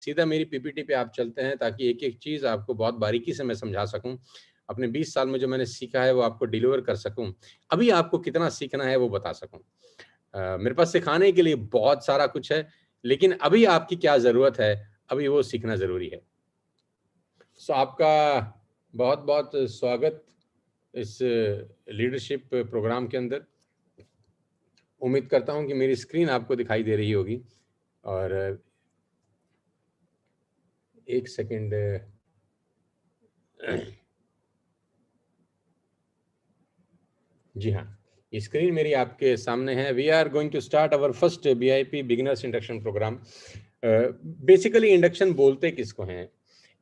सीधा मेरी पीपीटी पे आप चलते हैं ताकि एक-एक चीज़ आपको बहुत बारीकी से मैं समझा सकूँ। अपने 20 साल में जो मैंने सीखा है वो आपको डिलीवर कर सकूँ। अभी आपको कितना सीखना है वो बता सकूँ। मेरे पास सिखाने के लिए बहुत सारा कुछ है, लेकिन अभी आपकी क्या ज़रूरत है, अभी वो सीखना ज़रूरी है। सो आपका बहुत-बहुत स्वागत इस लीडरशिप प्रोग्राम के अंदर। उम्मीद करता हूँ कि मेरी स्क्रीन आपको दिखाई दे रही होगी और 1 सेकंड। जी हाँ, ये स्क्रीन मेरी आपके सामने है। We are going to start our first BIP beginners induction program. Basically induction बोलते किसको हैं?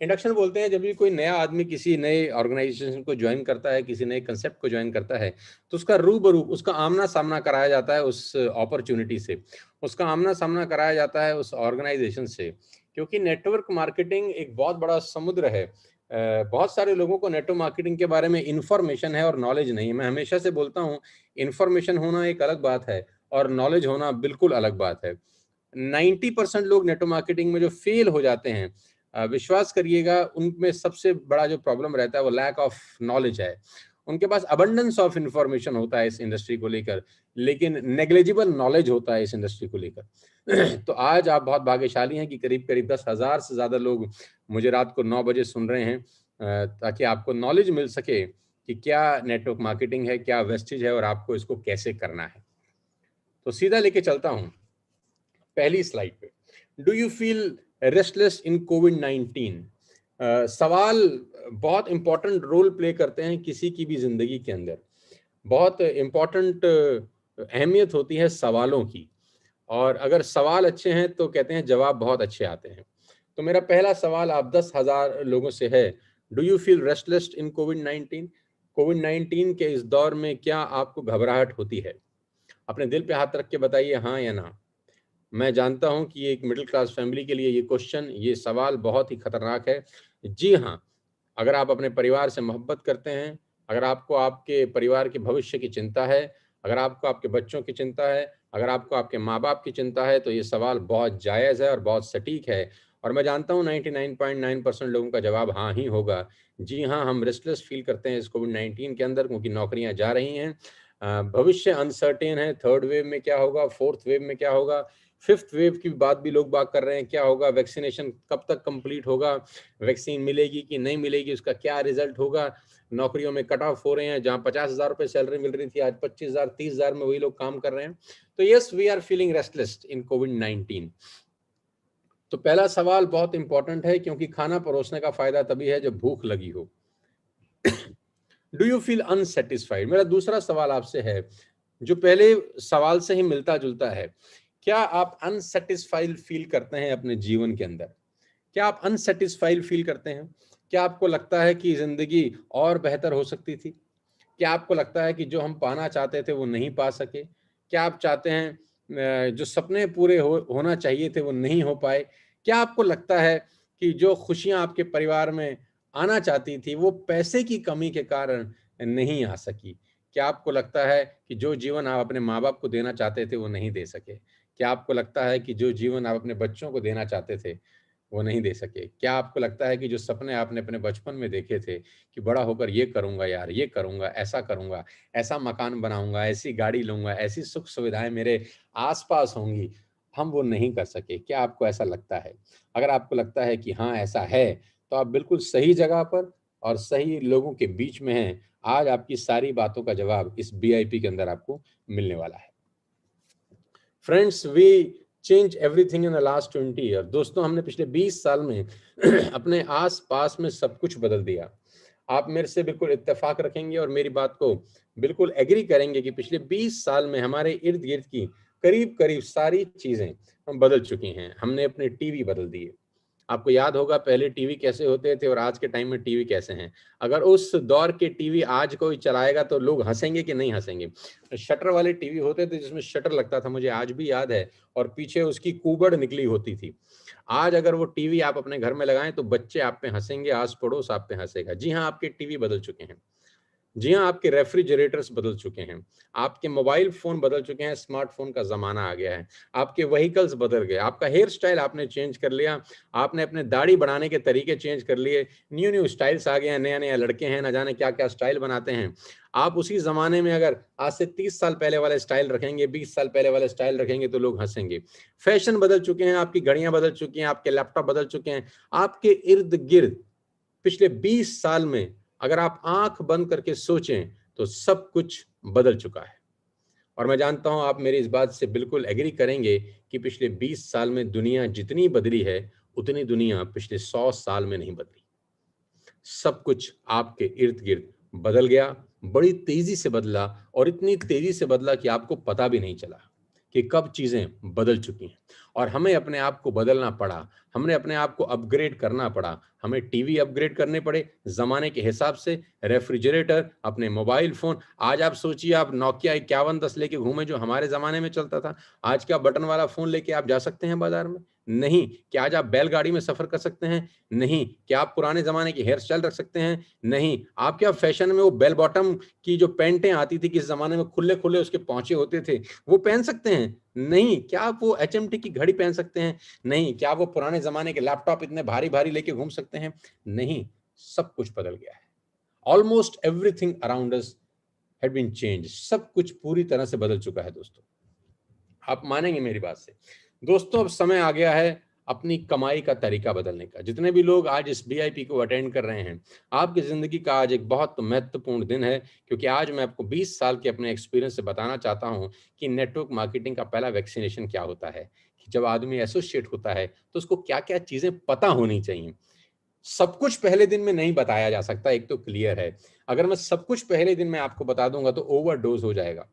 इंडक्शन बोलते हैं जब भी कोई नया आदमी किसी नए ऑर्गेनाइजेशन को जॉइन करता है, किसी नए कंसेप्ट को जॉइन करता है, तो उसका रूबरू, उसका आमना-सामना कराया जाता है उस अपॉर्च्युनिटी से। उसका आमना-सामना कराया जाता है उस ऑर्गेनाइजेशन से, क्योंकि नेटवर्क मार्केटिंग एक बहुत बड़ा समुद्र है। बहुत सारे लोगों को नेटवर्क मार्केटिंग के बारे में इन्फॉर्मेशन है और नॉलेज नहीं है। मैं हमेशा से बोलता हूँ, इन्फॉर्मेशन होना एक अलग बात है और नॉलेज होना बिल्कुल अलग बात है। 90% लोग नेटवर्क मार्केटिंग में जो फेल हो जाते हैं, विश्वास करिएगा उनमें सबसे बड़ा जो प्रॉब्लम रहता है वो लैक ऑफ नॉलेज है। उनके पास अबंडेंस ऑफ इंफॉर्मेशन होता है इस इंडस्ट्री को लेकर, लेकिन नेग्लिजिबल नॉलेज होता है इस इंडस्ट्री को लेकर। तो आज आप बहुत भाग्यशाली हैं कि करीब-करीब 10,000 से ज़्यादा लोग मुझे रात को 9 बजे सुन रहे हैं, ताकि आपको नॉलेज मिल सके कि क्या नेटवर्क मार्केटिंग है, क्या वेस्टेज है और आपको इसको कैसे करना है। तो सीधा लेके चलता हूँ पहली स्लाइड पे। Do you feel restless in कोविड-19? सवाल बहुत इंपॉर्टेंट रोल प्ले करते हैं किसी की भी ज़िंदगी के अंदर। बहुत इम्पोर्टेंट अहमियत होती है सवालों की, और अगर सवाल अच्छे हैं तो कहते हैं जवाब बहुत अच्छे आते हैं। तो मेरा पहला सवाल आप 10,000 लोगों से है, do you feel restless in कोविड-19? कोविड-19 के इस दौर में क्या आपको घबराहट होती है? अपने दिल पे हाथ रख के बताइए हाँ या ना। मैं जानता हूँ कि ये एक मिडिल क्लास फैमिली के लिए ये क्वेश्चन, ये सवाल बहुत ही खतरनाक है। जी हाँ, अगर आप अपने परिवार से मोहब्बत करते हैं, अगर आपको आपके परिवार के भविष्य की चिंता है, अगर आपको आपके बच्चों की चिंता है, अगर आपको आपके माँ-बाप की चिंता है, तो ये सवाल बहुत जायज़ है और बहुत सटीक है। और मैं जानता हूँ 99.9% लोगों का जवाब हाँ ही होगा। जी हाँ, हम रेस्टलेस फ़ील करते हैं इस कोविड-19 के अंदर, क्योंकि नौकरियाँ जा रही हैं। भविष्य अनसर्टेन है, थर्ड वेव में क्या होगा, फोर्थ वेव में क्या होगा, फिफ्थ वेव की बात भी लोग बात कर रहे हैं, क्या होगा, वैक्सीनेशन कब तक कंप्लीट होगा, वैक्सीन मिलेगी कि नहीं मिलेगी, उसका क्या रिजल्ट होगा, नौकरियों में कट ऑफ हो रहे हैं, जहाँ 50,000 रुपए सैलरी मिल रही थी आज 25,000 30,000 में वही लोग काम कर रहे हैं। तो yes, we are feeling restless in Covid. तो पहला सवाल बहुत इंपॉर्टेंट है, क्योंकि खाना परोसने का फायदा तभी है जब भूख लगी हो। Do you feel unsatisfied? मेरा दूसरा सवाल आपसे है, जो पहले सवाल से ही मिलता जुलता है। क्या आप अनसेटिस्फाइड फील करते हैं अपने जीवन के अंदर? क्या आप अनसेटिस्फाइड फील करते हैं? क्या आपको लगता है कि जिंदगी और बेहतर हो सकती थी? क्या आपको लगता है कि जो हम पाना चाहते थे वो नहीं पा सके? क्या आप चाहते हैं जो सपने पूरे होना चाहिए थे वो नहीं हो पाए? क्या आपको लगता है कि जो खुशियाँ आपके परिवार में आना चाहती थी वो पैसे की कमी के कारण नहीं आ सकी? क्या आपको लगता है कि जो जीवन आप अपने माँ-बाप को देना चाहते थे वो नहीं दे सके? क्या आपको लगता है कि जो जीवन आप अपने बच्चों को देना चाहते थे वो नहीं दे सके? क्या आपको लगता है कि जो सपने आपने अपने बचपन में देखे थे कि बड़ा होकर ये करूँगा यार, ये करूँगा, ऐसा करूँगा, ऐसा मकान बनाऊँगा, ऐसी गाड़ी लूँगा, ऐसी सुख-सुविधाएँ मेरे आस-पास होंगी, हम वो नहीं कर सके। क्या आपको ऐसा लगता है? अगर आपको लगता है कि हाँ, ऐसा है, तो आप बिल्कुल सही जगह पर और सही लोगों के बीच में हैं। आज आपकी सारी बातों का जवाब इस बीआईपी के अंदर आपको मिलने वाला है। Friends, we change everything in the last 20 year. दोस्तों, हमने पिछले 20 साल में अपने आस-पास में सब कुछ बदल दिया। आप मेरे से बिल्कुल इत्तेफ़ाक रखेंगे और मेरी बात को बिल्कुल एग्री करेंगे कि पिछले 20 साल में हमारे इर्द-गिर्द की करीब-करीब सारी चीज़ें हम बदल चुकी हैं। हमने अपने टीवी बदल दिए। आपको याद होगा पहले टीवी कैसे होते थे और आज के टाइम में टीवी कैसे हैं। अगर उस दौर के टीवी आज कोई चलाएगा तो लोग हँसेंगे कि नहीं हँसेंगे। शटर वाले टीवी होते थे जिसमें शटर लगता था, मुझे आज भी याद है, और पीछे उसकी कूबड़ निकली होती थी। आज अगर वो टीवी आप अपने घर में लगाएँ तो बच्चे आप पे हँसेंगे, आस-पड़ोस आप पे हँसेगा। जी हाँ, आपके टीवी बदल चुके हैं। जी हाँ, आपके रेफ्रिजरेटर्स बदल चुके हैं, आपके मोबाइल फ़ोन बदल चुके हैं, स्मार्टफ़ोन का ज़माना आ गया है, आपके व्हीकल्स बदल गए, आपका हेयर स्टाइल आपने चेंज कर लिया, आपने अपने दाढ़ी बढ़ाने के तरीके चेंज कर लिए, न्यू-न्यू स्टाइल्स आ गए हैं, नया-नया लड़के हैं, ना जाने क्या-क्या स्टाइल बनाते हैं। आप उसी ज़माने में अगर आज से 30 साल पहले वाले स्टाइल रखेंगे, 20 साल पहले वाले स्टाइल रखेंगे तो लोग हँसेंगे। फ़ैशन बदल चुके हैं, आपकी घड़ियाँ बदल चुकी हैं, आपके लैपटॉप बदल चुके हैं, आपके इर्द-गिर्द पिछले 20 साल में अगर आप आंख बंद करके सोचें तो सब कुछ बदल चुका है। और मैं जानता हूं आप मेरी इस बात से बिल्कुल एग्री करेंगे कि पिछले 20 साल में दुनिया जितनी बदली है उतनी दुनिया पिछले 100 साल में नहीं बदली। सब कुछ आपके इर्द गिर्द बदल गया, बड़ी तेजी से बदला, और इतनी तेजी से बदला कि आपको पता भी नहीं चला कि कब चीजें बदल चुकी हैं। और हमें अपने आप को बदलना पड़ा, हमने अपने आप को अपग्रेड करना पड़ा, हमें टीवी अपग्रेड करने पड़े जमाने के हिसाब से, रेफ्रिजरेटर, अपने मोबाइल फोन। आज आप सोचिए, आप नोकिया 5110 लेके घूमे जो हमारे जमाने में चलता था, आज क्या बटन वाला फोन लेके आप जा सकते हैं बाजार में? नहीं। क्या आज आप बैलगाड़ी में सफर कर सकते हैं? नहीं। क्या आप पुराने ज़माने की हेयर स्टाइल रख सकते हैं? नहीं। आप क्या फैशन में वो बेल बॉटम की जो पैंटें आती थी किस ज़माने में, खुले-खुले उसके पोंचे होते थे, वो पहन सकते हैं? नहीं। क्या आप वो एचएमटी की घड़ी पहन सकते हैं? नहीं। क्या आप वो पुराने ज़माने के लैपटॉप इतने भारी-भारी लेके घूम सकते हैं? नहीं। सब कुछ बदल गया है। Almost everything around us had been changed. सब कुछ पूरी तरह से बदल चुका है दोस्तों। आप मानेंगे मेरी बात से। दोस्तों, अब समय आ गया है अपनी कमाई का तरीका बदलने का। जितने भी लोग आज इस बीआईपी को अटेंड कर रहे हैं, आपकी ज़िंदगी का आज एक बहुत महत्वपूर्ण दिन है, क्योंकि आज मैं आपको 20 साल के अपने एक्सपीरियंस से बताना चाहता हूँ कि नेटवर्क मार्केटिंग का पहला वैक्सीनेशन क्या होता है, कि जब आदमी एसोसिएट होता है, तो उसको क्या-क्या चीज़ें पता होनी चाहिए। सब कुछ पहले दिन में नहीं बताया जा सकता, एक तो क्लियर है। अगर मैं सब कुछ पहले दिन में आपको बता दूँगा तो ओवरडोज़ हो जाएगा।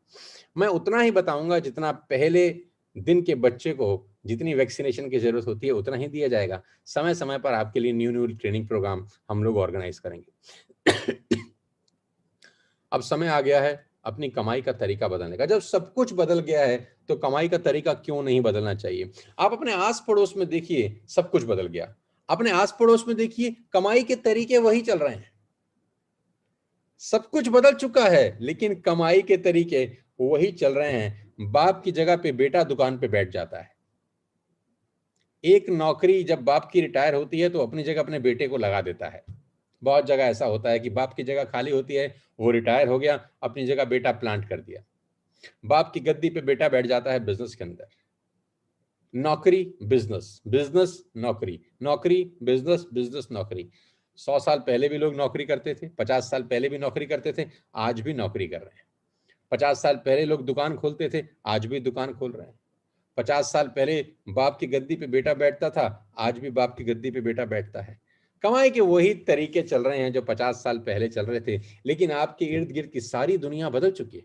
मैं उतना ही बताऊँगा जितना पहले दिन के बच्चे को जितनी वैक्सीनेशन की ज़रूरत होती है उतना ही दिया जाएगा। समय-समय पर आपके लिए न्यू-न्यू ट्रेनिंग प्रोग्राम हम लोग ऑर्गेनाइज़ करेंगे। अब समय आ गया है अपनी कमाई का तरीका बदलने का। जब सब कुछ बदल गया है तो कमाई का तरीका क्यों नहीं बदलना चाहिए? आप अपने आस-पड़ोस में देखिए, सब कुछ बदल गया। अपने आस-पड़ोस में देखिए, कमाई के तरीके वही चल रहे हैं। सब कुछ बदल चुका है, लेकिन कमाई के तरीके वही चल रहे हैं। बाप की जगह पे बेटा दुकान पे बैठ जाता है। एक नौकरी जब बाप की रिटायर होती है तो अपनी जगह अपने बेटे को लगा देता है। बहुत जगह ऐसा होता है कि बाप की जगह खाली होती है, वो रिटायर हो गया, अपनी जगह बेटा प्लांट कर दिया। बाप की गद्दी पे बेटा बैठ जाता है बिज़नेस के अंदर। नौकरी, बिज़नेस, बिज़नेस, नौकरी, नौकरी, बिज़नेस, बिज़नेस, नौकरी। 100 साल पहले भी लोग नौकरी करते थे, 50 साल पहले भी नौकरी करते थे, आज भी नौकरी कर रहे हैं। 50 साल पहले लोग दुकान खोलते थे, आज भी दुकान खोल रहे हैं। 50 साल पहले बाप की गद्दी पे बेटा बैठता था, आज भी बाप की गद्दी पे बेटा बैठता है। कमाई के वही तरीके चल रहे हैं जो 50 साल पहले चल रहे थे, लेकिन आपके इर्द-गिर्द की सारी दुनिया बदल चुकी है।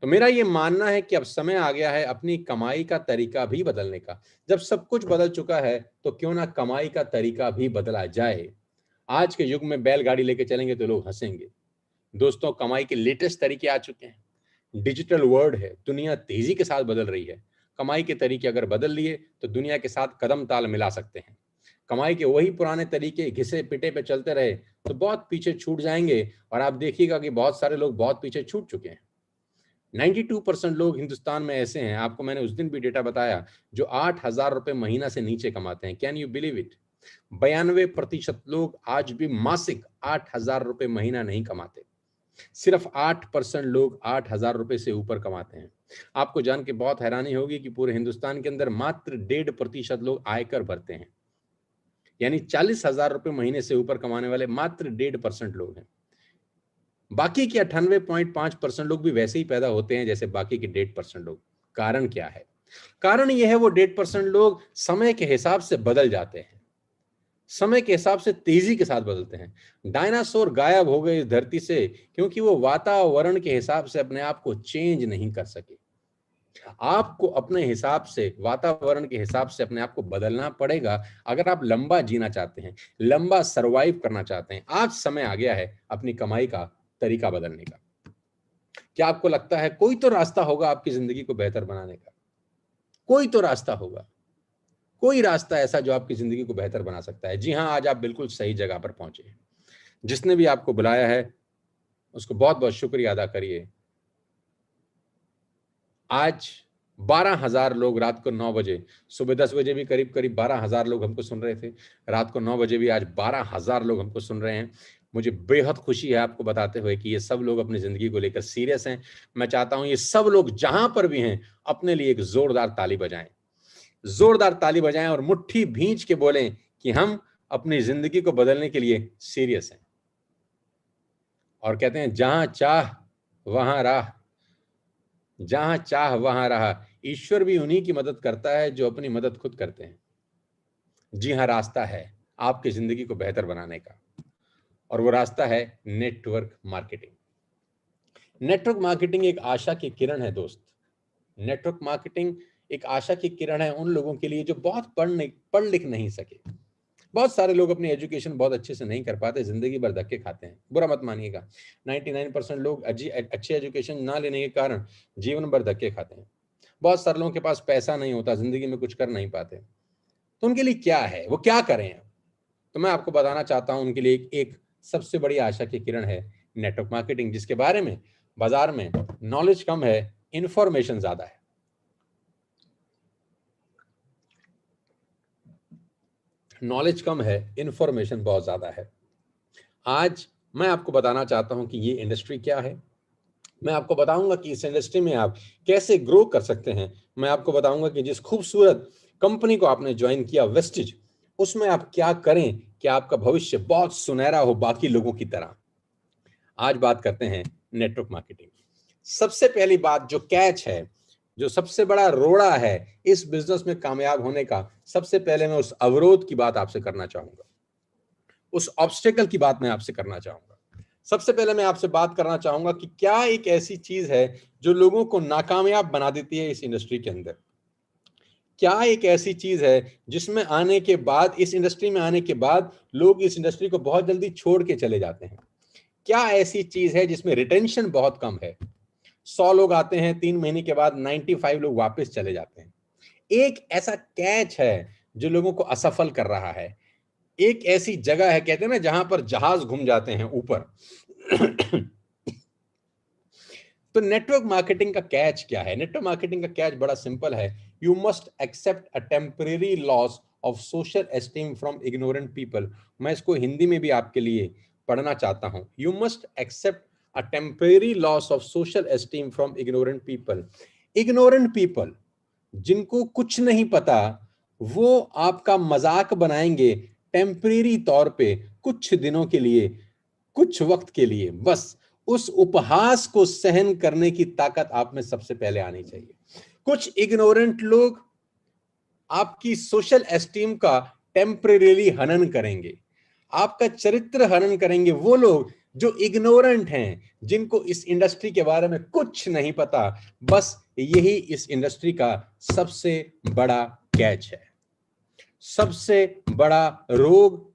तो मेरा ये मानना है कि अब समय आ गया है अपनी कमाई का तरीका भी बदलने का। जब सब कुछ बदल चुका है, तो क्यों ना कमाई का तरीका भी बदला जाए। आज के युग में बैलगाड़ी लेके चलेंगे तो लोग हँसेंगे। दोस्तों, कमाई के लेटेस्ट तरीके आ चुके हैं। डिजिटल वर्ल्ड है, दुनिया तेजी के साथ बदल रही है। कमाई के तरीके अगर बदल लिए तो दुनिया के साथ कदम ताल मिला सकते हैं। कमाई के वही पुराने तरीके घिसे पिटे पे चलते रहे तो बहुत पीछे छूट जाएंगे, और आप देखिएगा कि बहुत सारे लोग बहुत पीछे छूट चुके हैं। 92% लोग हिंदुस्तान में ऐसे हैं, आपको मैंने उस दिन भी डेटा बताया, जो 8,000 रुपए महीना से नीचे कमाते हैं। Can you believe it? 92% लोग आज भी मासिक 8,000 रुपए महीना नहीं कमाते। सिर्फ 8% लोग 8,000 रुपए से ऊपर कमाते हैं। आपको जान के बहुत हैरानी होगी कि पूरे हिंदुस्तान के अंदर मात्र 1.5% लोग आयकर भरते हैं। यानी 40,000 रुपए महीने से ऊपर कमाने वाले मात्र 1.5% लोग हैं। बाकी के 98.5% लोग भी वैसे ही पैदा होते हैं जैसे बाकी के 1.5% लोग। कारण क्या है? कारण यह है, वो 1.5% लोग समय के हिसाब से बदल जाते हैं। समय के हिसाब से तेजी के साथ बदलते हैं। डायनासोर गायब हो गए इस धरती से क्योंकि वो वातावरण के हिसाब से अपने आप को चेंज नहीं कर सके। आपको अपने हिसाब से, वातावरण के हिसाब से अपने आप को बदलना पड़ेगा अगर आप लंबा जीना चाहते हैं, लंबा सर्वाइव करना चाहते हैं। आज समय आ गया है अपनी कमाई का तरीका बदलने का। क्या आपको लगता है कोई तो रास्ता होगा आपकी जिंदगी को बेहतर बनाने का? कोई तो रास्ता होगा, कोई रास्ता ऐसा जो आपकी जिंदगी को बेहतर बना सकता है। जी हाँ, आज आप बिल्कुल सही जगह पर पहुंचे हैं। जिसने भी आपको बुलाया है उसको बहुत बहुत शुक्रिया अदा करिए। आज 12,000 लोग रात को 9 बजे, सुबह 10 बजे भी करीब करीब 12,000 लोग हमको सुन रहे थे, रात को 9 बजे भी आज 12,000 लोग हमको सुन रहे हैं। मुझे बेहद खुशी है आपको बताते हुए कि ये सब लोग अपनी जिंदगी को लेकर सीरियस हैं। मैं चाहता हूं ये सब लोग जहां पर भी हैं अपने लिए एक जोरदार ताली बजाएं, जोरदार ताली बजाएं और मुट्ठी भींच के बोलें कि हम अपनी जिंदगी को बदलने के लिए सीरियस हैं। और कहते हैं जहां चाह वहां राह, जहां चाह वहां राह। ईश्वर भी उन्हीं की मदद करता है जो अपनी मदद खुद करते हैं। जी हाँ, रास्ता है आपकी जिंदगी को बेहतर बनाने का, और वो रास्ता है नेटवर्क मार्केटिंग। नेटवर्क मार्केटिंग एक आशा की किरण है दोस्त। नेटवर्क मार्केटिंग एक आशा की किरण है उन लोगों के लिए जो बहुत पढ़ लिख नहीं सके। बहुत सारे लोग अपनी एजुकेशन बहुत अच्छे से नहीं कर पाते, जिंदगी भर धक्के खाते हैं। बुरा मत मानिएगा, 99% लोग अच्छी एजुकेशन ना लेने के कारण जीवन भर धक्के खाते हैं। बहुत सारे लोगों के पास पैसा नहीं होता, जिंदगी में कुछ कर नहीं पाते। तो उनके लिए क्या है, वो क्या करें? तो मैं आपको बताना चाहता हूं उनके लिए एक सबसे बड़ी आशा की किरण है नेटवर्क मार्केटिंग, जिसके बारे में बाजार में नॉलेज कम है, इंफॉर्मेशन ज्यादा है। नॉलेज कम है, इंफॉर्मेशन बहुत ज्यादा है। आज मैं आपको बताना चाहता हूं कि ये इंडस्ट्री क्या है। मैं आपको बताऊंगा कि इस इंडस्ट्री में आप कैसे ग्रो कर सकते हैं। मैं आपको बताऊंगा कि जिस खूबसूरत कंपनी को आपने ज्वाइन किया वेस्टिज, उसमें आप क्या करें कि आपका भविष्य बहुत सुनहरा हो बाकी लोगों की तरह। आज बात करते हैं नेटवर्क मार्केटिंग। सबसे पहली बात जो कैच है, जो सबसे बड़ा रोड़ा है इस बिजनेस में कामयाब होने का, सबसे पहले मैं उस अवरोध की बात आपसे करना चाहूंगा, उस ऑब्स्टेकल की बात मैं आपसे करना चाहूंगा। सबसे पहले मैं आपसे बात करना चाहूंगा कि क्या एक ऐसी चीज है जो लोगों को नाकामयाब बना देती है इस इंडस्ट्री के अंदर। क्या एक ऐसी चीज है जिसमें आने के बाद, इस इंडस्ट्री में आने के बाद लोग इस इंडस्ट्री को बहुत जल्दी छोड़ के चले जाते हैं। क्या ऐसी चीज है जिसमें रिटेंशन बहुत कम है? 100 लोग आते हैं, 3 महीने के बाद 95 लोग वापस चले जाते हैं। एक ऐसा कैच है जो लोगों को असफल कर रहा है। एक ऐसी जगह है, कहते हैं ना, जहां पर जहाज घूम जाते हैं ऊपर। तो नेटवर्क मार्केटिंग का कैच क्या है? नेटवर्क मार्केटिंग का कैच बड़ा सिंपल है। You must accept a temporary loss of social esteem from ignorant people. मैं इसको हिंदी में भी आपके लिए पढ़ना चाहता हूं। You must accept a temporary loss of social esteem from ignorant people. Ignorant people, जिनको कुछ नहीं पता, वो आपका मजाक बनाएंगे टेम्परेरी तौर पे, कुछ दिनों के लिए, कुछ वक्त के लिए। बस उस उपहास को सहन करने की ताकत आप में सबसे पहले आनी चाहिए। कुछ इग्नोरेंट लोग आपकी सोशल एस्टीम का टेम्परेरीली हनन करेंगे, आपका चरित्र हनन करेंगे। वो लोग जो इग्नोरेंट हैं, जिनको इस इंडस्ट्री के बारे में कुछ नहीं पता। बस यही इस इंडस्ट्री का सबसे बड़ा कैच है, सबसे बड़ा रोग।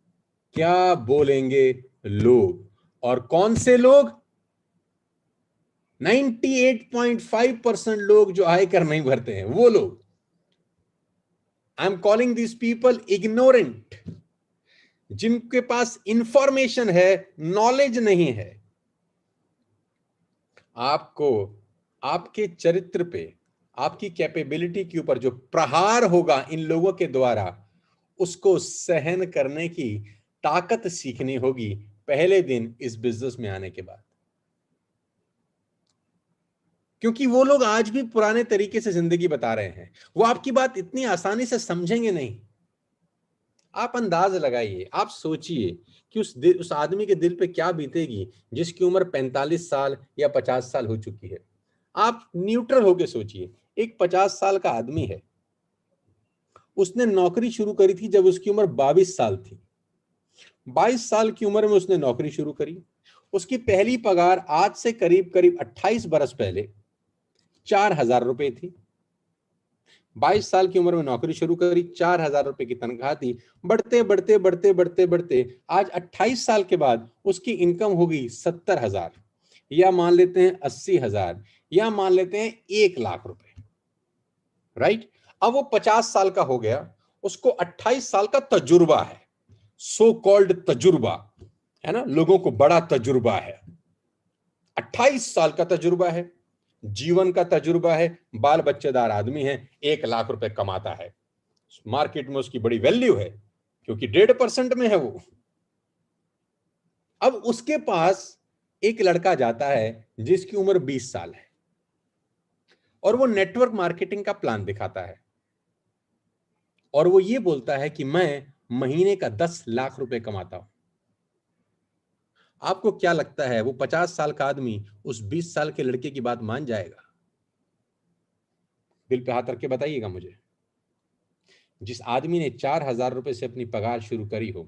क्या बोलेंगे लोग? और कौन से लोग? 98.5% लोग जो आयकर नहीं भरते हैं, वो लोग। I am calling this people ignorant, जिनके पास इंफॉर्मेशन है, नॉलेज नहीं है। आपको आपके चरित्र पे, आपकी कैपेबिलिटी के ऊपर जो प्रहार होगा इन लोगों के द्वारा, उसको सहन करने की ताकत सीखनी होगी पहले दिन इस बिजनेस में आने के बाद। क्योंकि वो लोग आज भी पुराने तरीके से जिंदगी बता रहे हैं, वो आपकी बात इतनी आसानी से समझेंगे नहीं। आप अंदाज लगाइए, आप सोचिए कि उस आदमी के दिल पे क्या बीतेगी जिसकी उम्र 45 साल या 50 साल हो चुकी है। आप न्यूट्रल होके सोचिए, एक 50 साल का आदमी है, उसने नौकरी शुरू करी थी जब उसकी उम्र 22 साल थी। 22 साल की उम्र में उसने नौकरी शुरू करी। उसकी पहली पगार आज से करीब करीब 28 बरस पहले 4,000 रुपए थी। 22 साल की उम्र में नौकरी शुरू करी, 4,000 रुपए की तनख्वाह थी। बढ़ते बढ़ते बढ़ते बढ़ते बढ़ते आज 28 साल के बाद उसकी इनकम होगी 70,000, या मान लेते हैं 80,000, या मान लेते हैं 1,00,000 रुपए। राइट? अब वो 50 साल का हो गया, उसको 28 साल का तजुर्बा है, सो कॉल्ड तजुर्बा है ना, लोगों को बड़ा तजुर्बा है। 28 साल का तजुर्बा है, जीवन का तजुर्बा है, बाल बच्चेदार आदमी है, 1 लाख रुपए कमाता है, मार्केट में उसकी बड़ी वैल्यू है क्योंकि 1.5% में है वो। अब उसके पास एक लड़का जाता है जिसकी उम्र 20 साल है और वो नेटवर्क मार्केटिंग का प्लान दिखाता है और वो ये बोलता है कि मैं महीने का 10 लाख रुपए कमाता हूं। आपको क्या लगता है वो 50 साल का आदमी उस 20 साल के लड़के की बात मान जाएगा? दिल पे हाथ रख के बताइएगा मुझे। जिस आदमी ने 4,000 रुपए से अपनी पगार शुरू करी हो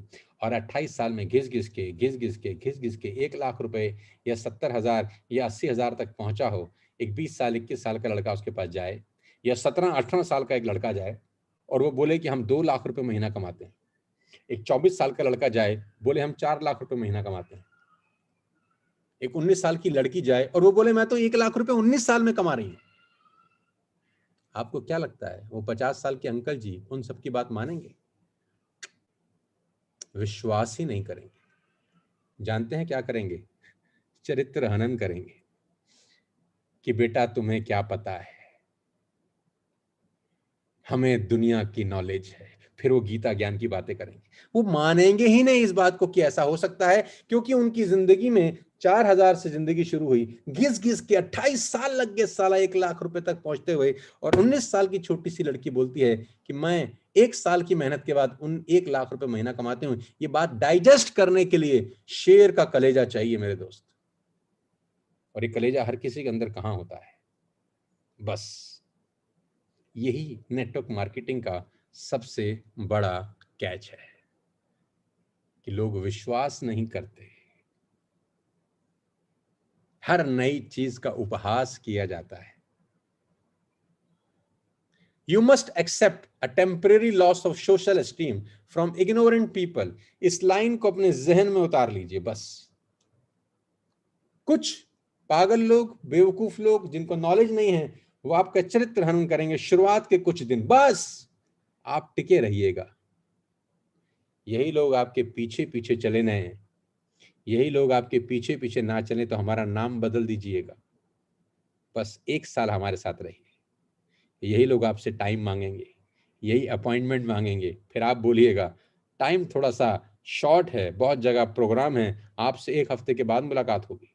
और 28 साल में घिस घिस के 1 लाख रुपए या 70,000 या 80,000 तक पहुंचा हो, एक 20 साल 21 साल का लड़का उसके पास जाए या 17-18 साल का एक लड़का जाए और वो बोले कि हम 2 लाख रुपए महीना कमाते हैं, एक 24 साल का लड़का जाए बोले हम 4 लाख रुपए महीना कमाते हैं, एक 19 साल की लड़की जाए और वो बोले मैं तो 1 लाख रुपए 19 साल में कमा रही हूं। आपको क्या लगता है वो 50 साल के अंकल जी उन सबकी बात मानेंगे? विश्वास ही नहीं करेंगे। जानते हैं क्या करेंगे? चरित्र हनन करेंगे कि बेटा तुम्हें क्या पता है, हमें दुनिया की नॉलेज है। फिर वो गीता ज्ञान की बातें करेंगे। वो मानेंगे ही नहीं इस बात को कि ऐसा हो सकता है, क्योंकि उनकी जिंदगी में 4,000 से जिंदगी शुरू हुई, घिस घिस के 28 साल लग गए साला 1 लाख रुपए तक पहुंचते हुए, और 19 साल की छोटी सी लड़की बोलती है कि मैं 1 साल की मेहनत के बाद 1 लाख रुपए महीना कमाते हूं। ये बात डाइजेस्ट करने के लिए शेर का कलेजा चाहिए मेरे दोस्त, और ये कलेजा हर किसी के अंदर कहां होता है? बस यही नेटवर्क मार्केटिंग का सबसे बड़ा कैच है कि लोग विश्वास नहीं करते। हर नई चीज का उपहास किया जाता है। You must accept a temporary loss of social esteem from ignorant people. इस लाइन को अपने जहन में उतार लीजिए। बस कुछ पागल लोग, बेवकूफ लोग जिनको नॉलेज नहीं है, वो आपका चरित्र हनन करेंगे शुरुआत के कुछ दिन। बस आप टिके रहिएगा। यही लोग आपके पीछे पीछे चले न हैं, यही लोग आपके पीछे पीछे ना चले तो हमारा नाम बदल दीजिएगा। बस 1 साल हमारे साथ रहिए। यही लोग आपसे टाइम मांगेंगे, यही अपॉइंटमेंट मांगेंगे, फिर आप बोलिएगा टाइम थोड़ा सा शॉर्ट है, बहुत जगह प्रोग्राम है, आपसे 1 हफ्ते के बाद मुलाकात होगी।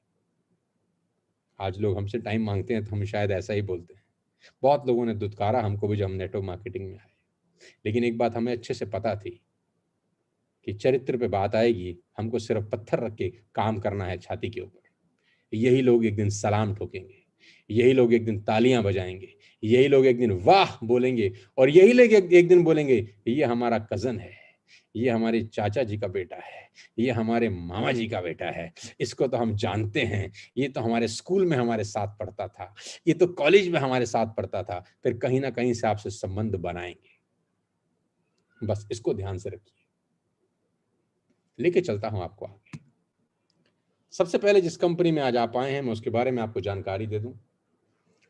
आज लोग हमसे टाइम मांगते हैं तो हम शायद ऐसा ही बोलते हैं। बहुत लोगों ने दुत्कारा हमको भी जब हम नेटवर्क मार्केटिंग में आए, लेकिन एक बात हमें अच्छे से पता थी कि चरित्र पे बात आएगी, हमको सिर्फ पत्थर रख के काम करना है छाती के ऊपर। यही लोग एक दिन सलाम ठोकेंगे, यही लोग एक दिन तालियां बजाएंगे, यही लोग एक दिन वाह बोलेंगे, और यही लोग एक दिन बोलेंगे ये हमारा कजन है, ये हमारे चाचा जी का बेटा है, ये हमारे मामा जी का बेटा है, इसको तो हम जानते हैं, ये तो हमारे स्कूल में हमारे साथ पढ़ता था, ये तो कॉलेज में हमारे साथ पढ़ता था। फिर कहीं ना कहीं से आपसे संबंध बनाएंगे। बस इसको ध्यान से रखिए। लेके चलता हूं आपको आगे। सबसे पहले जिस कंपनी में आज आप आए हैं, मैं उसके बारे में आपको जानकारी दे दूं।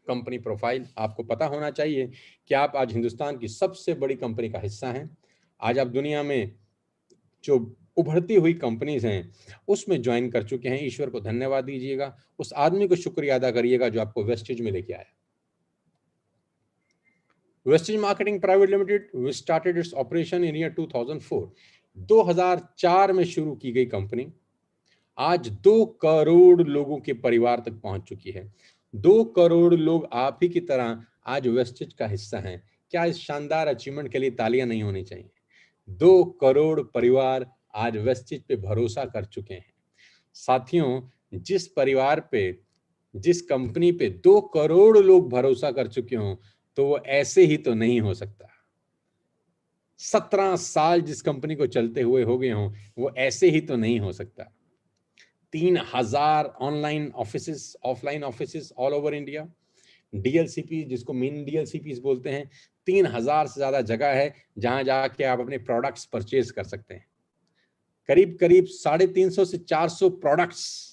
कंपनी प्रोफाइल आपको पता होना चाहिए कि आप आज हिंदुस्तान की सबसे बड़ी कंपनी का हिस्सा हैं। आज आप दुनिया में जो उभरती हुई कंपनीज हैं उसमें ज्वाइन कर चुके हैं। ईश्वर को धन्यवाद दीजिएगा, उस आदमी को शुक्रिया अदा करिएगा जो आपको वेस्टेज में लेके आया। Wastage marketing private limited started its operation in year 2004। 2004 में शुरू की गई कंपनी आज 2 करोड़ लोगों के परिवार तक पहुंच चुकी है। 2 करोड़ लोग आप ही की तरह आज वेस्टेज का हिस्सा हैं। क्या इस शानदार अचीवमेंट के लिए तालियां नहीं होनी चाहिए? 2 करोड़ परिवार आज वेस्टेज पे भरोसा कर चुके हैं। साथियों, जिस परिवार पे, जिस कंपनी पे 2 करोड़ लोग भरोसा कर चुके हों, तो वो ऐसे ही तो नहीं हो सकता। 17 साल जिस कंपनी को चलते हुए हो गए हों, वो ऐसे ही तो नहीं हो सकता। 3,000 online offices, offline offices all over India. DLCP जिसको मिनी डीएलसीपी बोलते हैं, 3,000 से ज्यादा जगह है जहां जाके आप अपने प्रोडक्ट्स परचेज कर सकते हैं। करीब करीब 350 से 400 products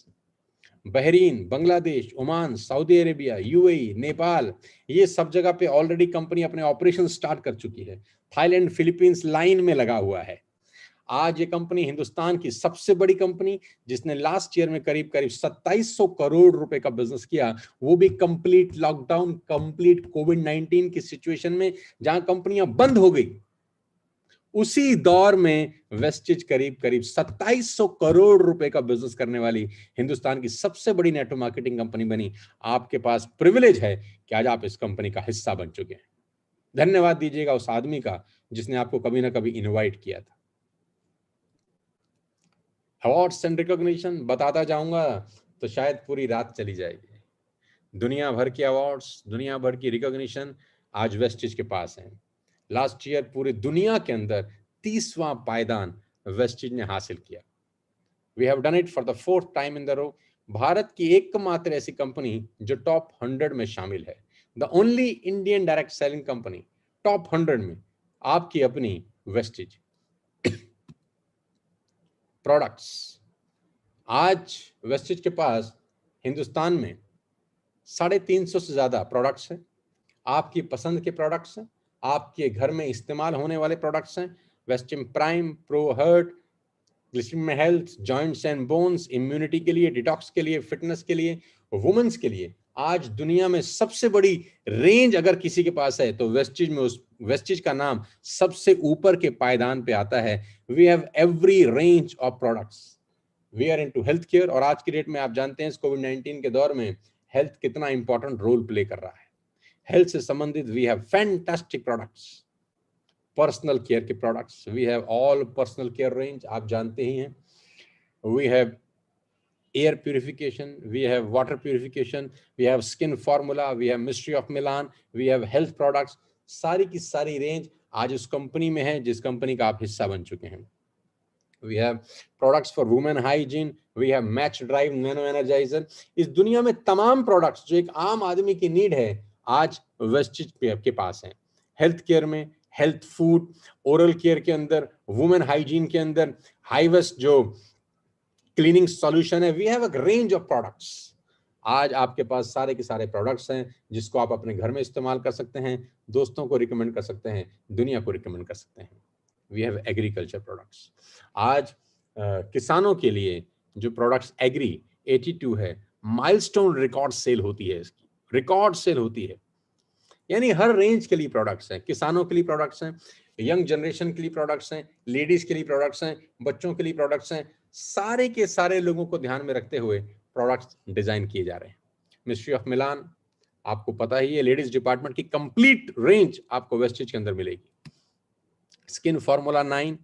Bahrain, Bangladesh, Oman, Saudi Arabia, UAE, Nepal, ये सब जगह पे ऑलरेडी कंपनी अपने ऑपरेशन स्टार्ट कर चुकी है। थाईलैंड, फिलीपींस लाइन में लगा हुआ है। आज ये कंपनी हिंदुस्तान की सबसे बड़ी कंपनी, जिसने लास्ट ईयर में करीब करीब 2700 करोड़ रुपए का बिजनेस किया, वो भी कंप्लीट लॉकडाउन, कंप्लीट कोविड-19 की सिचुएशन में, जहां कंपनियां बंद हो गई, उसी दौर में वेस्टिज करीब करीब 2700 करोड़ रुपए का बिजनेस करने वाली हिंदुस्तान की सबसे बड़ी नेटवर्क मार्केटिंग कंपनी बनी। आपके पास प्रिविलेज है कि आज आप इस कंपनी का हिस्सा बन चुके हैं। धन्यवाद दीजिएगा उस आदमी का जिसने आपको कभी ना कभी इनवाइट किया था। अवार्ड्स एंड रिकॉग्निशन बताता जाऊंगा तो शायद पूरी रात चली जाएगी। दुनिया भर के अवार्ड्स, दुनिया भर की रिकॉग्निशन आज वेस्टिज के पास है। लास्ट ईयर पूरी दुनिया के अंदर 30वां पायदान वेस्टिज ने हासिल किया। We have done it for the 4th time in the row. Bharat की एकमात्र ऐसी कंपनी जो टॉप 100 में शामिल है, the only Indian direct selling company top 100 में, आपकी अपनी वेस्टिज। प्रोडक्ट्स, आज वेस्टिज के पास हिंदुस्तान में 350 से ज्यादा प्रोडक्ट्स हैं। आपकी पसंद के प्रोडक्ट्स हैं, आपके घर में इस्तेमाल होने वाले प्रोडक्ट्स हैं। Vestige prime, pro heart, glycerine health, joints and bones, immunity के लिए, डिटॉक्स के लिए, फिटनेस के लिए, वुमेन्स के लिए। आज दुनिया में सबसे बड़ी रेंज अगर किसी के पास है तो वेस्टिज में, उस वेस्टिज का नाम सबसे ऊपर के पायदान पे आता है। We have every range of products. We are into health care, और आज की डेट में आप जानते हैं इस कोविड-19 के दौर में हेल्थ कितना इंपॉर्टेंट रोल प्ले कर रहा है। हेल्थ से संबंधित we have fantastic products. Personal care के products, we have all personal care range, आप जानते ही हैं। We have air purification, we have water purification, we have skin formula, we have mystery of Milan, we have health products. सारी की सारी range आज उस कंपनी में है जिस कंपनी का आप हिस्सा बन चुके हैं। We have products for women hygiene, we have match drive nano energizer। इस दुनिया में तमाम प्रोडक्ट्स जो एक आम आदमी की नीड है आज वेस्टिज के पास हैं। हेल्थ केयर में हेल्थ फूड, ओरल केयर के अंदर, वुमेन हाइजीन के अंदर हाईवेस्ट जो क्लीनिंग सॉल्यूशन है, we have a range of products. आज आपके पास सारे के सारे प्रोडक्ट्स हैं जिसको आप अपने घर में इस्तेमाल कर सकते हैं, दोस्तों को रिकमेंड कर सकते हैं, दुनिया को रिकमेंड कर सकते हैं। We have agriculture products. आज किसानों के लिए जो प्रोडक्ट्स एग्री 82 है, माइलस्टोन रिकॉर्ड सेल होती है, इसकी रिकॉर्ड सेल होती है। यानी हर रेंज के लिए प्रोडक्ट्स हैं, किसानों के लिए प्रोडक्ट्स हैं, यंग जनरेशन के लिए प्रोडक्ट्स हैं, लेडीज के लिए प्रोडक्ट्स हैं, बच्चों के लिए प्रोडक्ट्स हैं। सारे के सारे लोगों को ध्यान में रखते हुए प्रोडक्ट्स डिजाइन किए जा रहे हैं। मिस्ट्री ऑफ मिलान, आपको पता ही है, लेडीज डिपार्टमेंट की कंप्लीट रेंज आपको वेस्टिज के अंदर मिलेगी। Skin formula 9,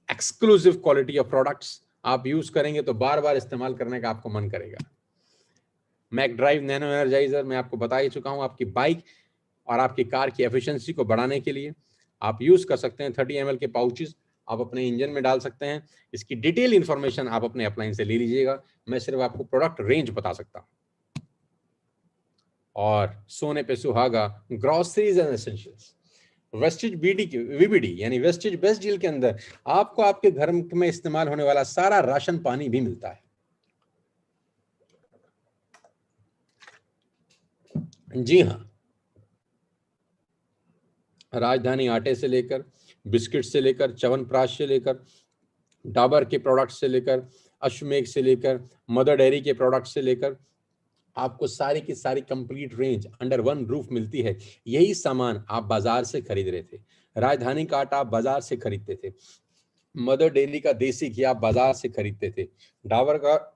exclusive quality of products, आप यूज करेंगे तो बार बार इस्तेमाल करने का आपको मन करेगा। मैक ड्राइव नैनो एनर्जाइजर, मैं आपको बता ही चुका हूं, आपकी बाइक और आपकी कार की एफिशिएंसी को बढ़ाने के लिए आप यूज कर सकते हैं। 30 ml के पाउचेस आप अपने इंजन में डाल सकते हैं। इसकी डिटेल इंफॉर्मेशन आप अपने अपलाइन से ले लीजिएगा, मैं सिर्फ आपको प्रोडक्ट रेंज बता सकता हूं। और सोने पे सुहागा, groceries and essentials, Vestige VBD यानी वेस्टिज बेस्ट डील के अंदर आपको आपके घर में इस्तेमाल होने वाला सारा राशन पानी भी मिलता है। जी हाँ, राजधानी आटे से लेकर, बिस्किट से लेकर, च्यवनप्राश से लेकर, डाबर के प्रोडक्ट से लेकर, अश्वमेघ से लेकर, मदर डेयरी के प्रोडक्ट से लेकर, आपको सारी की सारी complete range under one roof मिलती है। यही सामान आप बाजार से खरीद रहे थे। राजधानी का आटा आप बाजार से खरीदते थे, मदर डेयरी का देसी घी आप बाजार से खरीदते थे, डाबर का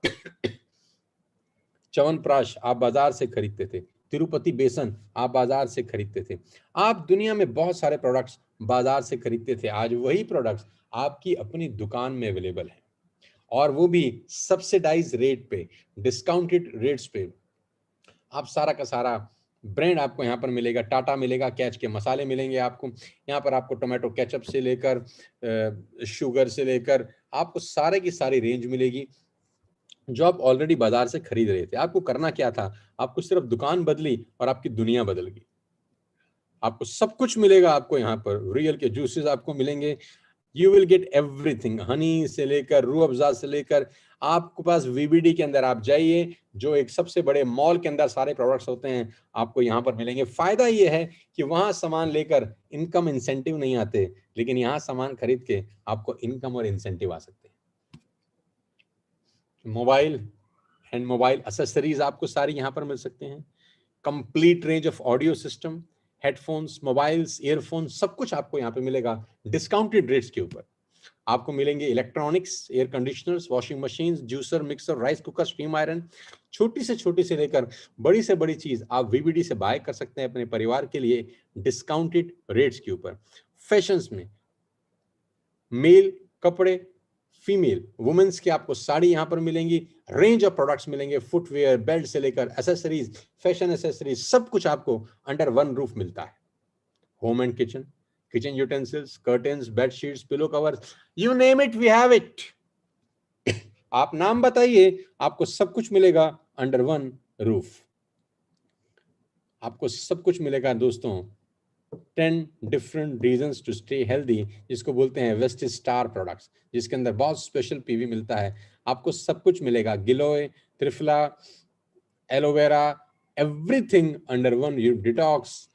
च्यवनप्राश आप बाजार से खरीदते थे, तिरुपति बेसन आप बाजार से खरीदते थे। आप दुनिया में बहुत सारे प्रोडक्ट्स बाजार से खरीदते थे, आज वही प्रोडक्ट्स आपकी अपनी दुकान में अवेलेबल है, और वो भी सब्सिडाइज रेट पे, डिस्काउंटेड रेट्स पे। आप सारा का सारा ब्रांड आपको यहाँ पर मिलेगा। टाटा मिलेगा, कैच के मसाले मिलेंगे आपको यहाँ पर, आपको टोमेटो केचप से लेकर शुगर से लेकर आपको सारे की सारी रेंज मिलेगी जो आप ऑलरेडी बाजार से खरीद रहे थे। आपको करना क्या था, आपको सिर्फ दुकान बदली और आपकी दुनिया बदल गई। आपको सब कुछ मिलेगा, आपको यहाँ पर रियल के जूसेस आपको मिलेंगे, you will get everything, Honey से लेकर रूह अफ़ज़ा से लेकर आपके पास वीबीडी के अंदर आप जाइए, जो एक सबसे बड़े मॉल के अंदर सारे प्रोडक्ट्स होते हैं, आपको यहाँ पर मिलेंगे। फायदा ये है कि वहां सामान लेकर इनकम इंसेंटिव नहीं आते, लेकिन यहाँ सामान खरीद के आपको इनकम और इंसेंटिव आ सकते हैं। मोबाइल एंड मोबाइल एसेसरीज आपको सारी यहाँ पर मिल सकते हैं। Complete range of audio system, headphones, mobiles, earphones, सब कुछ आपको यहाँ पे मिलेगा डिस्काउंटेड रेट्स के ऊपर। आपको मिलेंगे electronics, air conditioners, washing machine, juicer, mixer, rice cooker, steam iron, छोटी से लेकर बड़ी से बड़ी चीज आप वीबीडी से बाय कर सकते हैं अपने परिवार के लिए डिस्काउंटेड रेट्स के ऊपर। फैशंस में मेल कपड़े, फीमेल वुमेन्स की आपको साड़ी यहां पर मिलेंगी, रेंज ऑफ प्रोडक्ट्स मिलेंगे, फुटवेयर, बेल्ट से लेकर एसेसरीज, फैशन एसेसरीज, सब कुछ आपको अंडर वन रूफ मिलता है। Home and kitchen, kitchen utensils, curtains, bedsheets, pillow covers, you name it we have it. आप नाम बताइए, आपको सब कुछ मिलेगा अंडर वन रूफ। आपको सब कुछ मिलेगा दोस्तों। 10 different reasons to stay healthy, जिसको बोलते हैं वेस्टेज स्टार प्रोडक्ट्स, जिसके अंदर बहुत स्पेशल पीवी मिलता है। आपको सब कुछ मिलेगा, giloy, triphala, aloe vera, everything under one. You detox,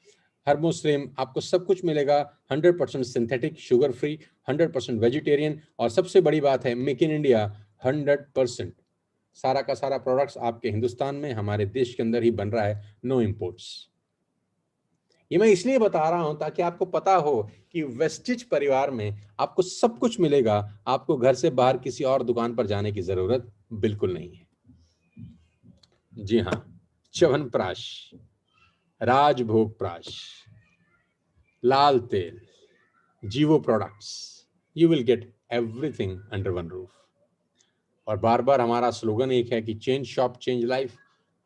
Herboslim, आपको सब कुछ मिलेगा 100% सिंथेटिक, शुगर फ्री, 100% वेजिटेरियन, और सबसे बड़ी बात है मेक इन इंडिया 100%। सारा का सारा प्रोडक्ट्स आपके हिंदुस्तान में, हमारे देश के अंदर ही बन रहा है, नो इम्पोर्ट्स। ये मैं इसलिए बता रहा हूं ताकि आपको पता हो कि वेस्टिज परिवार में आपको सब कुछ मिलेगा, आपको घर से बाहर किसी और दुकान पर जाने की जरूरत बिल्कुल नहीं है। जी हाँ, च्यवनप्राश, राजभोग प्राश, लाल तेल, जीवो products, you will get everything under one roof. और बार बार हमारा स्लोगन एक है कि चेंज शॉप चेंज लाइफ।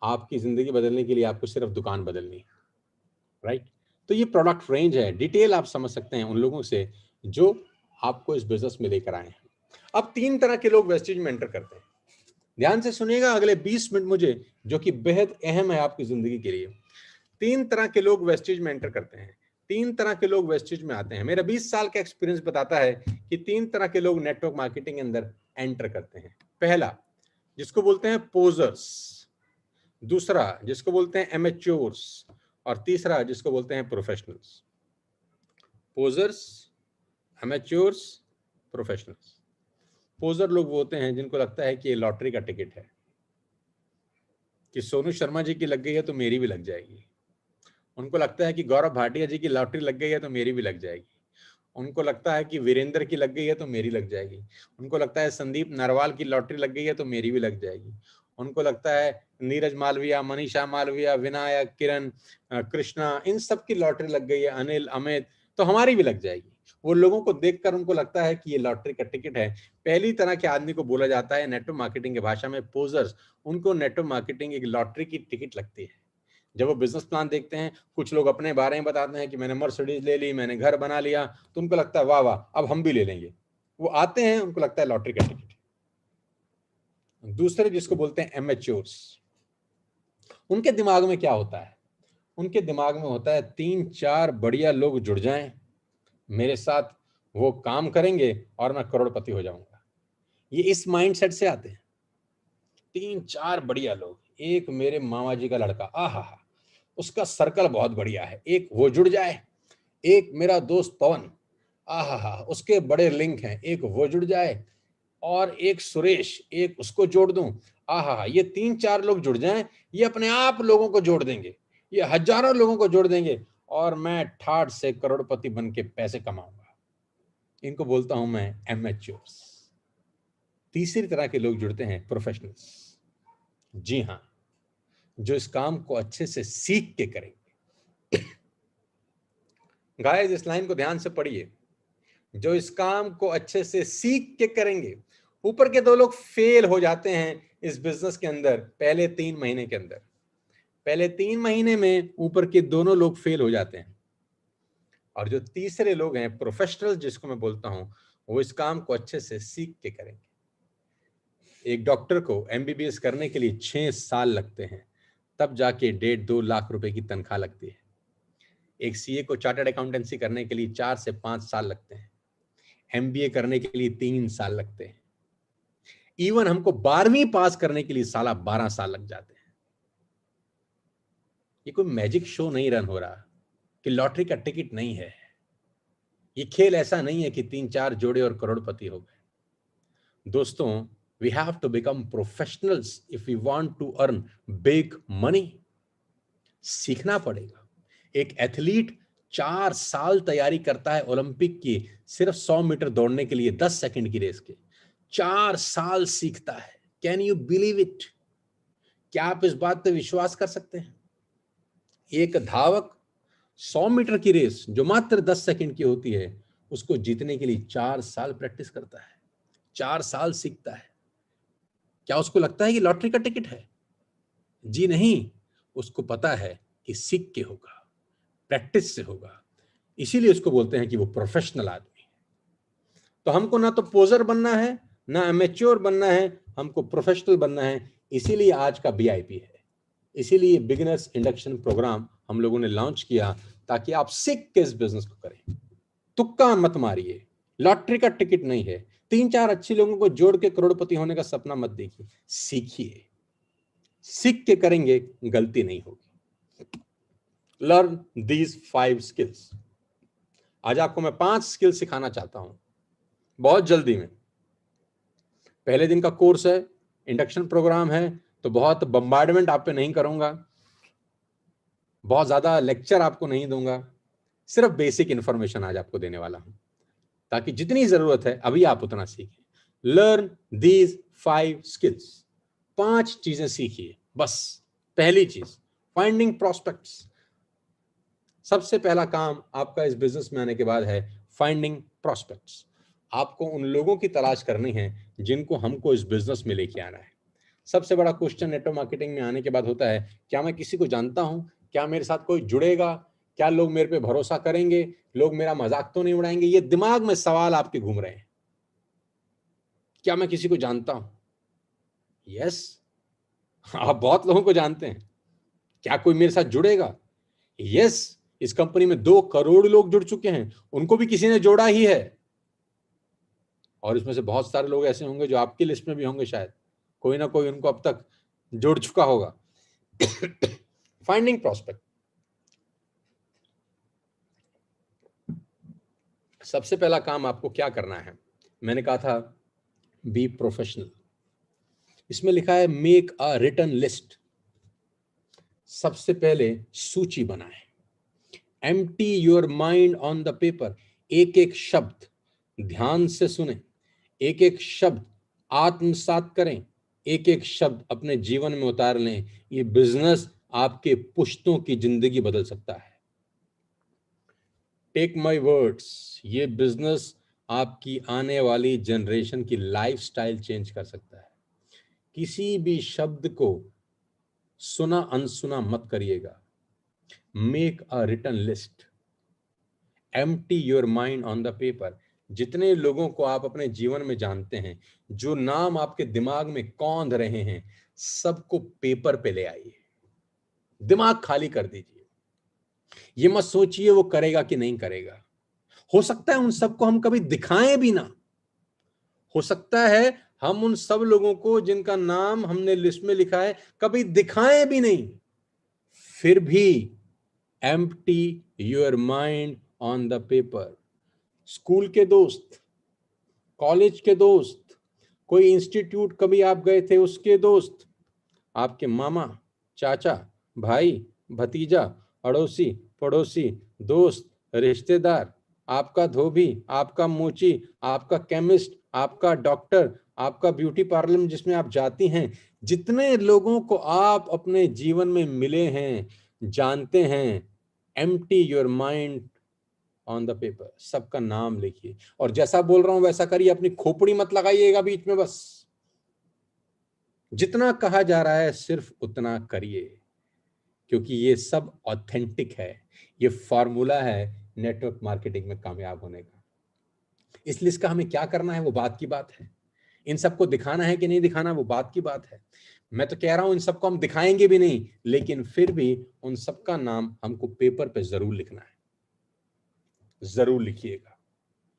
आपकी जिंदगी बदलने के लिए आपको सिर्फ दुकान बदलनी है, राइट? तो ये प्रोडक्ट रेंज है, डिटेल आप समझ सकते हैं उन लोगों से जो आपको इस बिजनेस में लेकर आए हैं। अब 3 तरह के लोग वेस्टेज में एंटर करते हैं। ध्यान से सुनिएगा अगले 20 मिनट मुझे, जो कि बेहद अहम है आपकी जिंदगी के लिए। 3 तरह के लोग वेस्टेज में एंटर करते हैं, 3 तरह के लोग वेस्टेज में आते हैं। मेरा 20 साल का एक्सपीरियंस बताता है कि 3 तरह के लोग नेटवर्क मार्केटिंग के अंदर एंटर करते हैं। पहला, जिसको बोलते हैं पोजर्स, दूसरा जिसको बोलते हैं एमेच्योर्स, और तीसरा जिसको बोलते हैं professionals. Posers, amateurs, professionals. Poser लोग वो होते हैं जिनको लगता है कि ये लॉटरी का टिकट है, कि सोनू शर्मा जी की लग गई है तो मेरी भी लग जाएगी। उनको लगता है कि गौरव भाटिया जी की लॉटरी लग गई है तो मेरी भी लग जाएगी। उनको लगता है कि वीरेंद्र की लग गई है तो मेरी लग जाएगी। उनको लगता है संदीप नरवाल की लॉटरी लग गई है तो मेरी भी लग जाएगी। उनको लगता है नीरज मालविया, मनीषा मालविया, विनायक, किरण, कृष्णा, इन सब की लॉटरी लग गई है, अनिल, अमित, तो हमारी भी लग जाएगी। वो लोगों को देखकर उनको लगता है कि ये लॉटरी का टिकट है। पहली तरह के आदमी को बोला जाता है नेटवर्क मार्केटिंग की भाषा में पोजर्स। उनको नेटवर्क मार्केटिंग एक लॉटरी की टिकट लगती है। जब वो बिजनेस प्लान देखते हैं, कुछ लोग अपने बारे में बताते हैं कि मैंने मर्सिडीज ले ली, मैंने घर बना लिया, तो उनको लगता है वाह वाह अब हम भी ले लेंगे। वो आते हैं, उनको लगता है लॉटरी का टिकट। दूसरे जिसको बोलते हैं एमेच्योर्स, उनके दिमाग में क्या होता है? उनके दिमाग में होता है 3-4 बढ़िया लोग जुड़ जाएं मेरे साथ, वो काम करेंगे और मैं करोड़पति हो जाऊंगा। ये इस माइंडसेट से आते हैं। 3-4 बढ़िया लोग, एक मेरे मामा जी का लड़का, आहा, उसका सर्कल बहुत बढ़िया है, एक वो जुड़ जाए। एक मेरा दोस्त पवन, आहा, उसके बड़े लिंक हैं, एक वो जुड़ जाए। और एक सुरेश, एक उसको जोड़ दूं, आहा, ये 3-4 लोग जुड़ जाएं, ये अपने आप लोगों को जोड़ देंगे, ये हजारों लोगों को जोड़ देंगे, और मैं ठाठ से करोड़पति बन के पैसे कमाऊंगा। इनको बोलता हूं मैं एमेच्योर्स। तीसरी तरह के लोग जुड़ते हैं प्रोफेशनल्स। जी हाँ, जो इस काम को अच्छे से सीख के करेंगे। गाइस, इस लाइन को ध्यान से पढ़िए, जो इस काम को अच्छे से सीख के करेंगे। ऊपर के 2 लोग फेल हो जाते हैं इस बिजनेस के अंदर पहले 3 महीने के अंदर। पहले 3 महीने में ऊपर के दोनों लोग फेल हो जाते हैं। और जो तीसरे लोग हैं प्रोफेशनल, जिसको मैं बोलता हूं, वो इस काम को अच्छे से सीख के करेंगे। एक डॉक्टर को एमबीबीएस करने के लिए 6 साल लगते हैं, तब जाके 1.5-2 लाख रुपए की तनख्वाह लगती है। एक सीए को चार्टर्ड अकाउंटेंसी करने के लिए 4 से 5 साल लगते हैं। एमबीए करने के लिए 3 साल लगते हैं। इवन हमको 12वीं पास करने के लिए साला 12 साल लग जाते हैं। ये कोई मैजिक शो नहीं रन हो रहा कि लॉटरी का टिकट नहीं है। ये खेल ऐसा नहीं है कि 3-4 जोड़े और करोड़पति हो गए। दोस्तों, we have to become professionals if we want to earn big money. सीखना पड़ेगा। एक एथलीट 4 साल तैयारी करता है ओलंपिक की, सिर्फ 100 मीटर दौड़ने के लिए 10 सेकंड की रेस के 4 साल सीखता है। Can you believe it? क्या आप इस बात पे विश्वास कर सकते हैं? एक धावक 100 मीटर की रेस जो मात्र 10 सेकंड की होती है, उसको जीतने के लिए 4 साल प्रैक्टिस करता है, 4 साल सीखता है। क्या उसको लगता है कि लॉटरी का टिकट है? जी नहीं, उसको पता है कि सीख के होगा, प्रैक्टिस से होगा। इसीलिए उसको बोलते हैं कि वो प्रोफेशनल आदमी है। तो हमको ना तो पोजर बनना है, ना अमेच्योर बनना है, हमको प्रोफेशनल बनना है। इसीलिए आज का बीआईपी है, इसीलिए बिगिनर्स इंडक्शन प्रोग्राम हम लोगों ने लॉन्च किया, ताकि आप सीख के इस बिजनेस को करें। तुक्का मत मारिए, लॉटरी का टिकट नहीं है। 3-4 अच्छे लोगों को जोड़ के करोड़पति होने का सपना मत देखिए, सीखिए। सीख के करेंगे, गलती नहीं होगी। Learn these 5 skills. आज आपको मैं 5 स्किल सिखाना चाहता हूं, बहुत जल्दी में। पहले दिन का कोर्स है, इंडक्शन प्रोग्राम है, तो बहुत बम्बार्डमेंट आप पे नहीं करूंगा, बहुत ज्यादा लेक्चर आपको नहीं दूंगा, सिर्फ बेसिक इंफॉर्मेशन आज आपको देने वाला हूं, ताकि जितनी जरूरत है अभी आप उतना सीखें। Learn these 5 skills. 5 चीजें सीखिए बस। पहली चीज, फाइंडिंग प्रोस्पेक्ट्स। सबसे पहला काम आपका इस बिजनेस में आने के बाद है फाइंडिंग प्रोस्पेक्ट्स। आपको उन लोगों की तलाश करनी है जिनको हमको इस बिजनेस में लेके आना है। सबसे बड़ा क्वेश्चन नेटवर्क मार्केटिंग में आने के बाद होता है, क्या मैं किसी को जानता हूं? क्या मेरे साथ कोई जुड़ेगा? क्या लोग मेरे पे भरोसा करेंगे? लोग मेरा मजाक तो नहीं उड़ाएंगे? ये दिमाग में सवाल आपके घूम रहे हैं। क्या मैं किसी को जानता हूं? यस, आप बहुत लोगों को जानते हैं। क्या कोई मेरे साथ जुड़ेगा? यस, इस कंपनी में 2 करोड़ लोग जुड़ चुके हैं, उनको भी किसी ने जोड़ा ही है। और इसमें से बहुत सारे लोग ऐसे होंगे जो आपकी लिस्ट में भी होंगे, शायद कोई ना कोई उनको अब तक जोड़ चुका होगा। Finding prospect. सबसे पहला काम आपको क्या करना है? मैंने कहा था बी प्रोफेशनल। इसमें लिखा है मेक अ रिटन लिस्ट। सबसे पहले सूची बनाएं। Empty your mind on the paper. एक एक शब्द ध्यान से सुने, एक एक शब्द आत्मसात करें, एक एक शब्द अपने जीवन में उतार लें। ये बिजनेस आपके पुश्तों की जिंदगी बदल सकता है। टेक माय वर्ड्स, ये बिजनेस आपकी आने वाली जनरेशन की लाइफस्टाइल चेंज कर सकता है। किसी भी शब्द को सुना अनसुना मत करिएगा। Make a written list. Empty your mind on the paper. जितने लोगों को आप अपने जीवन में जानते हैं, जो नाम आपके दिमाग में कौंध रहे हैं, सबको पेपर पे ले आइए। दिमाग खाली कर दीजिए। ये मत सोचिए वो करेगा कि नहीं करेगा। हो सकता है उन सबको हम कभी दिखाएं भी ना। हो सकता है हम उन सब लोगों को जिनका नाम हमने लिस्ट में लिखा है कभी दिखाएं भी नहीं। फिर भी empty your mind on the paper. School के दोस्त, कॉलेज के दोस्त, कोई इंस्टीट्यूट कभी आप गए थे उसके दोस्त, आपके मामा, चाचा, भाई, भतीजा, अड़ोसी, पड़ोसी, दोस्त, रिश्तेदार, आपका धोबी, आपका मोची, आपका केमिस्ट, आपका डॉक्टर, आपका ब्यूटी पार्लर में जिसमें आप जाती हैं, जितने लोगों को आप अपने जीवन में मिले हैं, जानते हैं, empty your mind on the paper. सबका नाम लिखिए और जैसा बोल रहा हूं वैसा करिए। अपनी खोपड़ी मत लगाइएगा बीच में। बस जितना कहा जा रहा है सिर्फ उतना करिए, क्योंकि ये सब ऑथेंटिक है। ये फॉर्मूला है नेटवर्क मार्केटिंग में कामयाब होने का। इसलिए इसका हमें क्या करना है वो बात की बात है। इन सबको दिखाना है कि नहीं दिखाना वो बात की बात है। मैं तो कह रहा हूं इन सबको हम दिखाएंगे भी नहीं, लेकिन फिर भी उन सबका नाम हमको पेपर पे जरूर लिखना है। जरूर लिखिएगा।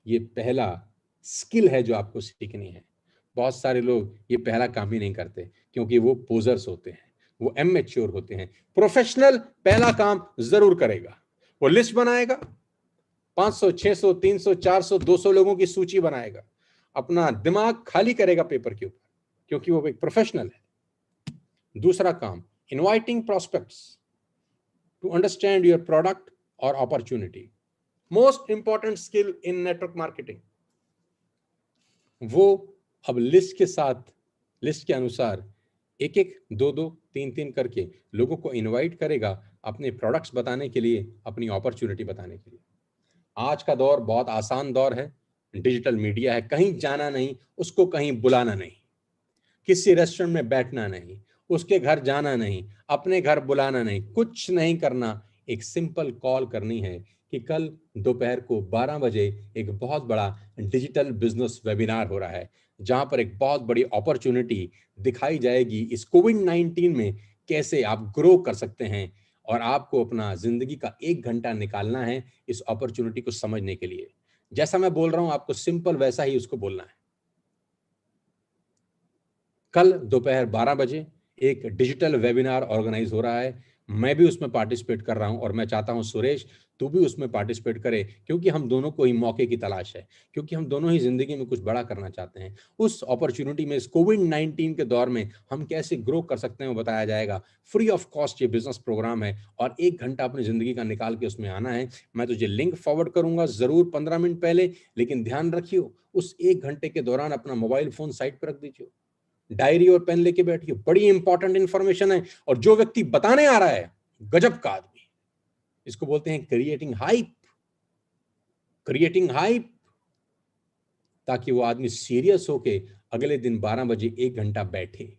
ये पहला स्किल है जो आपको सीखनी है। बहुत सारे लोग ये पहला काम ही नहीं करते क्योंकि वो पोजर्स होते हैं, वो इमैच्योर होते हैं। प्रोफेशनल पहला काम जरूर करेगा, वो लिस्ट बनाएगा, 500, 600, 300, 400, 200 लोगों की सूची बनाएगा, अपना दिमाग खाली करेगा पेपर के ऊपर, क्योंकि वो एक प्रोफेशनल है। दूसरा काम, inviting prospects to understand your product और opportunity. Most important skill in network marketing. वो अब लिस्ट के साथ, लिस्ट के अनुसार एक एक, दो दो, तीन तीन करके लोगों को इनवाइट करेगा अपने प्रोडक्ट्स बताने के लिए, अपनी अपॉर्चुनिटी बताने के लिए। आज का दौर बहुत आसान दौर है, डिजिटल मीडिया है, कहीं जाना नहीं, उसको कहीं बुलाना नहीं, किसी रेस्टोरेंट में बैठना नहीं, उसके घर जाना नहीं, अपने घर बुलाना नहीं, कुछ नहीं करना। एक सिंपल कॉल करनी है कि कल दोपहर को 12 बजे एक बहुत बड़ा डिजिटल बिजनेस वेबिनार हो रहा है, जहां पर एक बहुत बड़ी अपॉर्चुनिटी दिखाई जाएगी। इस कोविड-19 में कैसे आप ग्रो कर सकते हैं, और आपको अपना जिंदगी का 1 घंटा निकालना है इस अपॉर्चुनिटी को समझने के लिए। जैसा मैं बोल रहा हूं, आपको सिंपल वैसा ही उसको बोलना है। कल दोपहर 12 बजे एक डिजिटल वेबिनार ऑर्गेनाइज हो रहा है, मैं भी उसमें पार्टिसिपेट कर रहा हूं, और मैं चाहता हूं सुरेश तू भी उसमें पार्टिसिपेट करे, क्योंकि हम दोनों को ही मौके की तलाश है, क्योंकि हम दोनों ही जिंदगी में कुछ बड़ा करना चाहते हैं। उस अपॉर्चुनिटी में, इस कोविड-19 के दौर में हम कैसे ग्रो कर सकते हैं वो बताया जाएगा। फ्री ऑफ कॉस्ट ये बिजनेस प्रोग्राम है, और 1 घंटा अपनी जिंदगी का निकाल के उसमें आना है। मैं तुझे लिंक फॉरवर्ड करूंगा जरूर 15 मिनट पहले, लेकिन ध्यान रखियो उस 1 घंटे के दौरान अपना मोबाइल फोन साइड पर रख दीजिए, डायरी और पेन लेके बैठिए, बड़ी इंपॉर्टेंट इंफॉर्मेशन है। और जो व्यक्ति बताने आ रहा है, गजब का आदमी, इसको बोलते हैं क्रिएटिंग हाइप। क्रिएटिंग हाइप, ताकि वो आदमी सीरियस होके अगले दिन 12 बजे 1 घंटा बैठे।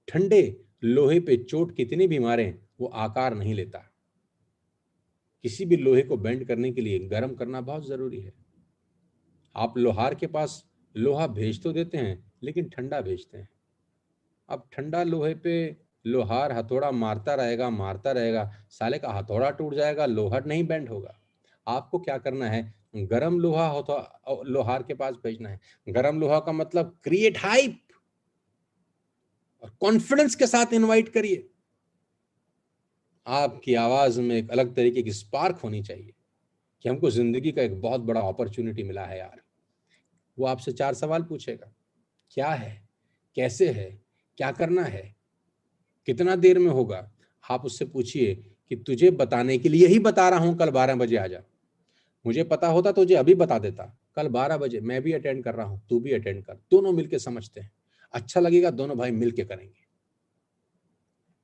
ठंडे लोहे पे चोट कितनी भी मारे, वो आकार नहीं लेता। किसी भी लोहे को बेंड करने के लिए गर्म करना बहुत जरूरी है। आप लोहार के पास लोहा भेज तो देते हैं, लेकिन ठंडा भेजते हैं। अब ठंडा लोहे पे लोहार हथौड़ा मारता रहेगा, साले का हथौड़ा टूट जाएगा, लोहार नहीं बेंड होगा। आपको क्या करना है, गरम लोहा हो तो लोहार के पास भेजना है। गरम लोहा का मतलब क्रिएट हाइप, और कॉन्फिडेंस के साथ इनवाइट करिए। आपकी आवाज में एक अलग तरीके की स्पार्क होनी चाहिए कि हमको जिंदगी का एक बहुत बड़ा अपॉर्चुनिटी मिला है यार। वो आपसे 4 सवाल पूछेगा, क्या है, कैसे है, क्या करना है, कितना देर में होगा। आप उससे पूछिए कि तुझे बताने के लिए ही बता रहा हूं, कल 12 बजे आ जा। मुझे पता होता तो तुझे अभी बता देता। कल 12 बजे मैं भी अटेंड कर रहा हूं, तू भी अटेंड कर, दोनों मिलके समझते हैं, अच्छा लगेगा, दोनों भाई मिलके करेंगे।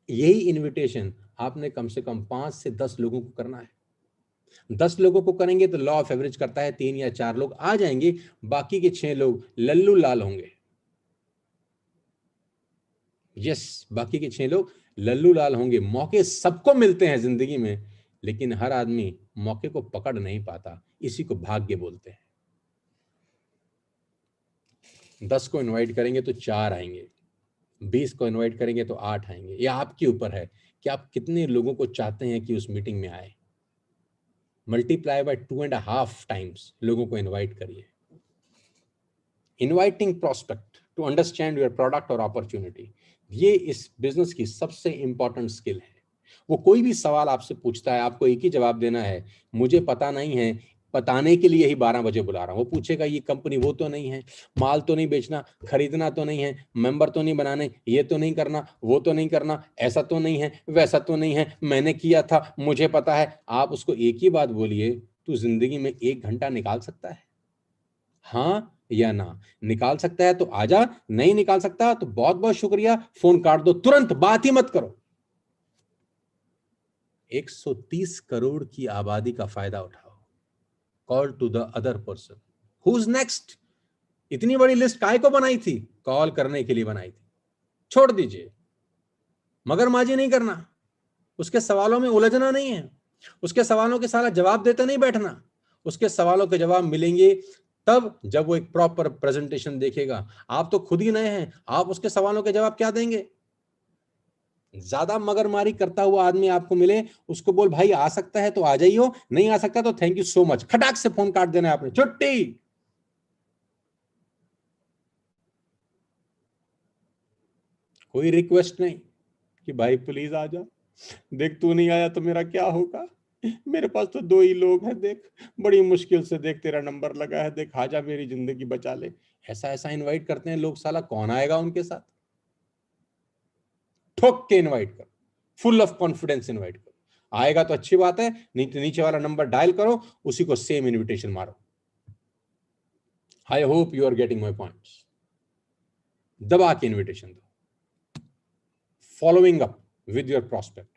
यही इनविटेशन आपने कम से कम 5 से 10 लोगों को करना है। 10 लोगों को करेंगे तो लॉ ऑफ एवरेज करता है 3 या 4 लोग आ जाएंगे, बाकी के 6 लोग लल्लू लाल होंगे। यस, बाकी के 6 लोग लल्लू लाल होंगे। मौके सबको मिलते हैं जिंदगी में, लेकिन हर आदमी मौके को पकड़ नहीं पाता, इसी को भाग्य बोलते हैं। 10 को इनवाइट करेंगे तो 4 आएंगे, 20 को इनवाइट करेंगे तो 8 आएंगे। यह आपके ऊपर है कि आप कितने लोगों को चाहते हैं कि उस मीटिंग में आए। मल्टीप्लाई बाय 2.5 टाइम्स लोगों को इनवाइट करिए। Inviting prospect to understand your product और अपॉर्चुनिटी, ये इस बिजनेस की सबसे इंपॉर्टेंट स्किल है। वो कोई भी सवाल आपसे पूछता है, आपको एक ही जवाब देना है, मुझे पता नहीं है, बताने के लिए ही 12 बजे बुला रहा हूं। वो पूछेगा ये कंपनी वो तो नहीं है, माल तो नहीं बेचना, खरीदना तो नहीं है, मेंबर तो नहीं बनाने, ये तो नहीं करना, वो तो नहीं करना, ऐसा तो नहीं है, वैसा तो नहीं है, मैंने किया था, मुझे पता है। आप उसको एक ही बात बोलिए, तू जिंदगी में 1 घंटा निकाल सकता है, हाँ या ना? निकाल सकता है तो आजा, नहीं निकाल सकता तो बहुत बहुत शुक्रिया, फोन काट दो, तुरंत बात ही मत करो। 130 करोड़ की आबादी का फायदा उठाओ। Call to the other person, who is next. इतनी बड़ी लिस्ट काहे को बनाई थी? कॉल करने के लिए बनाई थी। छोड़ दीजिए, मगरमाजी नहीं करना, उसके सवालों में उलझना नहीं है, उसके सवालों के सारा जवाब देते नहीं बैठना। उसके सवालों के जवाब मिलेंगे तब जब वो एक प्रॉपर प्रेजेंटेशन देखेगा। आप तो खुद ही नए हैं, आप उसके सवालों के जवाब क्या देंगे? ज्यादा मगरमारी करता हुआ आदमी आपको मिले, उसको बोल भाई आ सकता है तो आ जाइयो, नहीं आ सकता तो थैंक यू सो मच, खटाक से फोन काट देना है आपने, छुट्टी। कोई रिक्वेस्ट नहीं कि भाई प्लीज आ जा, देख तू नहीं आया तो मेरा क्या होगा, मेरे पास तो 2 ही लोग हैं, देख बड़ी मुश्किल से देख तेरा नंबर लगा है, देख आजा मेरी जिंदगी बचा ले। ऐसा ऐसा इनवाइट करते हैं लोग, साला कौन आएगा उनके साथ। ठोक के इनवाइट करो, फुल ऑफ कॉन्फिडेंस इनवाइट करो। आएगा तो अच्छी बात है, नहीं तो नीचे वाला नंबर डायल करो, उसी को सेम इनविटेशन मारो। I hope you are getting my points. दबा के इनविटेशन दो। Following up with your prospect.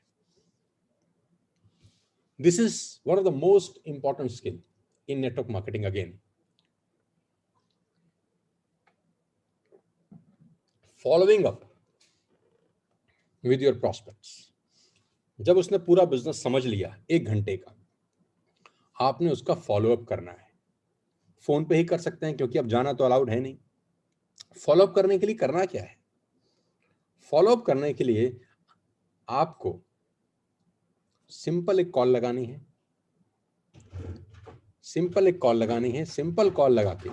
This is one of the most important skill in network marketing again. Following up with your prospects. जब उसने पूरा business समझ लिया 1 घंटे का, आपने उसका फॉलो अप करना है। फोन पे ही कर सकते हैं क्योंकि अब जाना तो अलाउड है नहीं। फॉलो अप करने के लिए करना क्या है? फॉलो अप करने के लिए आपको सिंपल एक कॉल लगानी है। सिंपल कॉल लगा के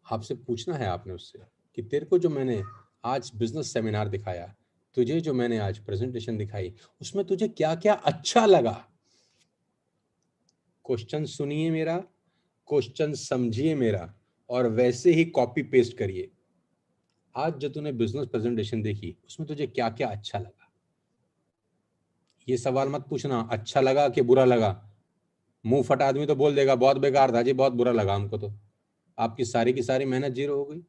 आपसे पूछना है आपने उससे कि तेरे को जो मैंने आज बिजनेस सेमिनार दिखाया, तुझे जो मैंने आज प्रेजेंटेशन दिखाई, उसमें तुझे क्या क्या अच्छा लगा। क्वेश्चन सुनिए मेरा, क्वेश्चन समझिए मेरा, और वैसे ही कॉपी पेस्ट करिए। आज जो तूने बिजनेस प्रेजेंटेशन देखी उसमें तुझे क्या क्या अच्छा लगा। ये सवाल मत पूछना अच्छा लगा कि बुरा लगा। मुंह फटा आदमी तो बोल देगा बहुत बेकार था जी, बहुत बुरा लगा हमको, तो आपकी सारी की सारी मेहनत जीरो हो गई।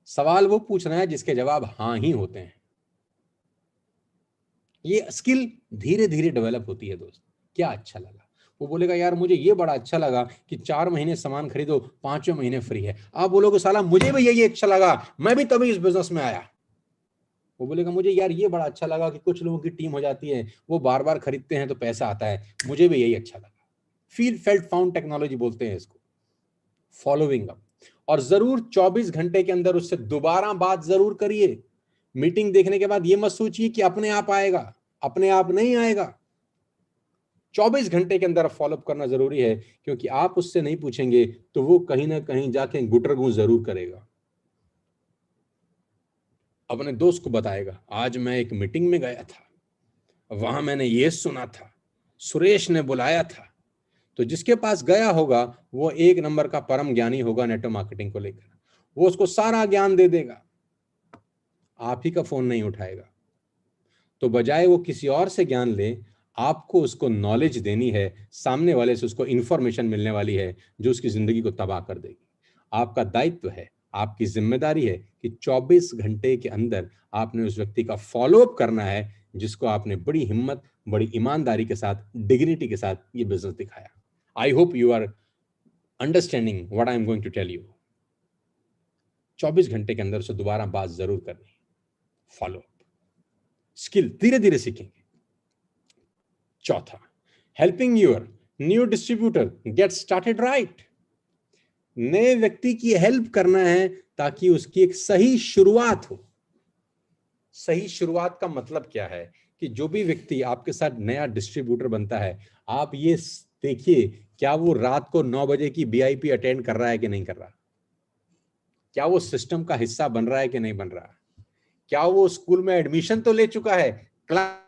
सवाल वो पूछना है जिसके जवाब हाँ ही होते हैं। ये स्किल धीरे धीरे डेवलप होती है दोस्त। क्या अच्छा लगा? वो बोलेगा यार मुझे ये बड़ा अच्छा लगा कि 4 महीने सामान खरीदो, 5वें महीने फ्री है। आप बोलोगे साला मुझे भी यही अच्छा लगा, मैं भी तभी इस बिजनेस में आया। वो बोलेगा मुझे यार ये बड़ा अच्छा लगा कि कुछ लोगों की टीम हो जाती है, वो बार बार खरीदते हैं तो पैसा आता है, मुझे भी यही अच्छा लगा। फील फेल्ट फाउंड टेक्नोलॉजी बोलते हैं इसको, फॉलोइंग अप। और जरूर 24 घंटे के अंदर उससे दोबारा बात जरूर करिए। मीटिंग देखने के बाद ये मत सोचिए कि अपने आप आएगा, अपने आप नहीं आएगा। 24 घंटे के अंदर फॉलोअप करना जरूरी है, क्योंकि आप उससे नहीं पूछेंगे तो वो कहीं ना कहीं जाके गुटरगू जरूर करेगा। अपने दोस्त को बताएगा आज मैं एक मीटिंग में गया था, वहां मैंने ये सुना था, सुरेश ने बुलाया था। तो जिसके पास गया होगा वो 1 नंबर का परम ज्ञानी होगा नेटवर्क मार्केटिंग को लेकर, वो उसको सारा ज्ञान दे देगा, आप ही का फोन नहीं उठाएगा। तो बजाय वो किसी और से ज्ञान ले, आपको उसको नॉलेज देनी है, सामने वाले से उसको इंफॉर्मेशन मिलने वाली है जो उसकी जिंदगी को तबाह कर देगी। आपका दायित्व है, आपकी जिम्मेदारी है कि 24 घंटे के अंदर आपने उस व्यक्ति का फॉलोअप करना है जिसको आपने बड़ी हिम्मत, बड़ी ईमानदारी के साथ, डिग्निटी के साथ ये बिजनेस दिखाया। I hope you are understanding what I am going to tell you. 24 घंटे के अंदर उसे दोबारा बात जरूर करनी। फॉलोअप स्किल धीरे धीरे सीखेंगे। चौथा, helping your new distributor get started right. नए व्यक्ति की हेल्प करना है ताकि उसकी एक सही शुरुआत हो। सही शुरुआत का मतलब क्या है कि जो भी व्यक्ति आपके साथ नया डिस्ट्रीब्यूटर बनता है, आप ये देखिए क्या वो रात को 9 बजे की बीआईपी अटेंड कर रहा है कि नहीं कर रहा, क्या वो सिस्टम का हिस्सा बन रहा है कि नहीं बन रहा, क्या वो स्कूल में एडमिशन तो ले चुका है, क्लास